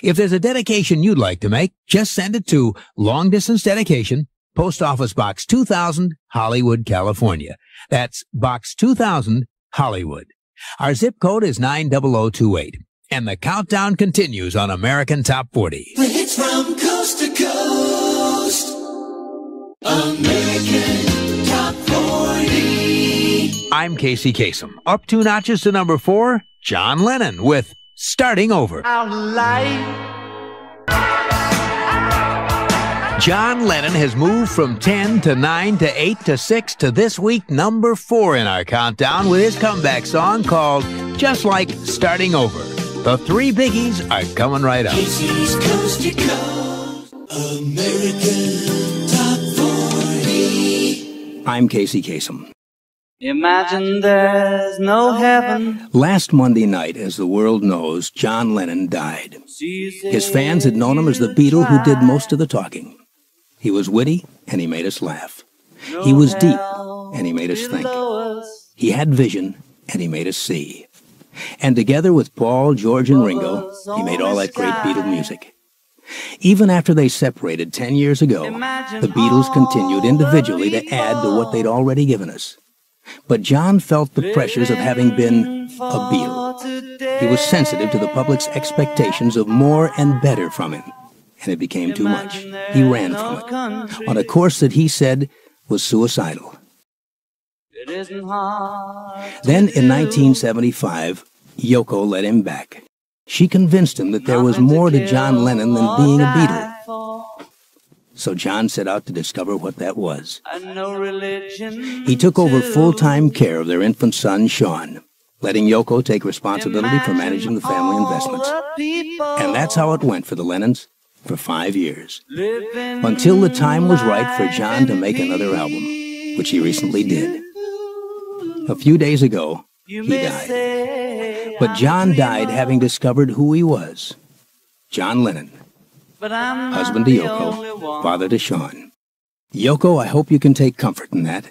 If there's a dedication you'd like to make, just send it to Long Distance Dedication, Post Office Box 2000, Hollywood, California. That's Box 2000, Hollywood. Our zip code is 90028. And the countdown continues on American Top 40. Hits from coast to coast. American Top 40. I'm Casey Kasem. Up 2 notches to number 4, John Lennon with Starting Over. Our life. John Lennon has moved from 10 to 9 to 8 to 6 to this week number 4 in our countdown with his comeback song called Just Like Starting Over. The 3 biggies are coming right up. Casey's Coast to Coast. American Top 40. I'm Casey Kasem. Imagine there's no heaven. Last Monday night, as the world knows, John Lennon died. His fans had known him as the Beatle who did most of the talking. He was witty, and he made us laugh. He was deep, and he made us think. He had vision, and he made us see. And together with Paul, George, and Ringo, he made all that great Beatle music. Even after they separated 10 years ago, the Beatles continued individually to add to what they'd already given us. But John felt the pressures of having been a Beatle. He was sensitive to the public's expectations of more and better from him, and it became too much. He ran from it, on a course that he said was suicidal. Then, in 1975, Yoko let him back. She convinced him that there was more to John Lennon than being a Beatle. So John set out to discover what that was. He took over full-time care of their infant son, Sean, letting Yoko take responsibility for managing the family investments. And that's how it went for the Lennons for 5 years, until the time was right for John to make another album, which he recently did. A few days ago, he died. But John died having discovered who he was. John Lennon, husband to Yoko, father to Sean. Yoko, I hope you can take comfort in that.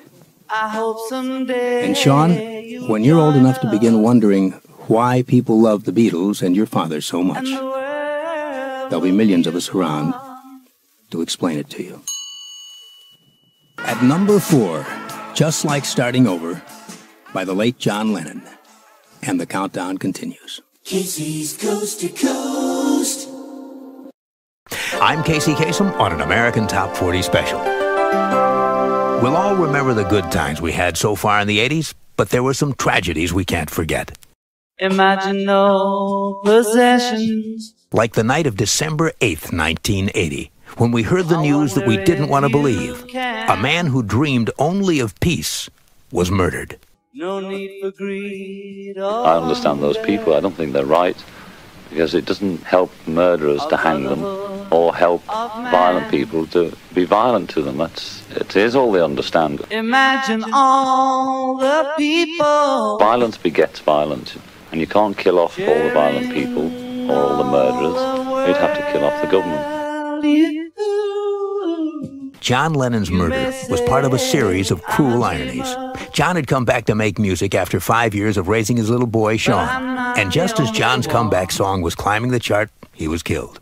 And Sean, when you're old enough to begin wondering why people love the Beatles and your father so much, there'll be millions of us around to explain it to you. At number 4, Just Like Starting Over, by the late John Lennon. And the countdown continues. Casey's Coast to Coast. I'm Casey Kasem on an American Top 40 special. We'll all remember the good times we had so far in the 80s, but there were some tragedies we can't forget. Imagine no possessions. Like the night of December 8th, 1980, when we heard the news that we didn't want to believe. A man who dreamed only of peace was murdered. No need for greed. I understand those people. I don't think they're right, because it doesn't help murderers to hang them or help violent people to be violent to them. It is all they understand. Imagine all the people. Violence begets violence, and you can't kill off all the violent people or all the murderers. You'd have to kill off the government. John Lennon's murder was part of a series of cruel ironies. John had come back to make music after 5 years of raising his little boy, Sean. And just as John's comeback song was climbing the chart, he was killed.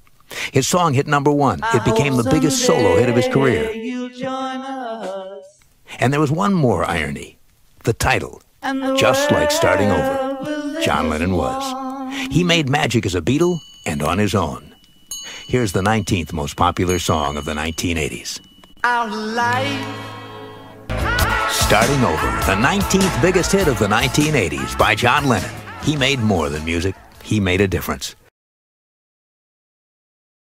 His song hit number 1. It became the biggest solo hit of his career. And there was one more irony. The title, Just Like Starting Over. John Lennon was. He made magic as a Beatle and on his own. Here's the 19th most popular song of the 1980s. Our life. Starting Over, the 19th biggest hit of the 1980s by John Lennon. He made more than music. He made a difference.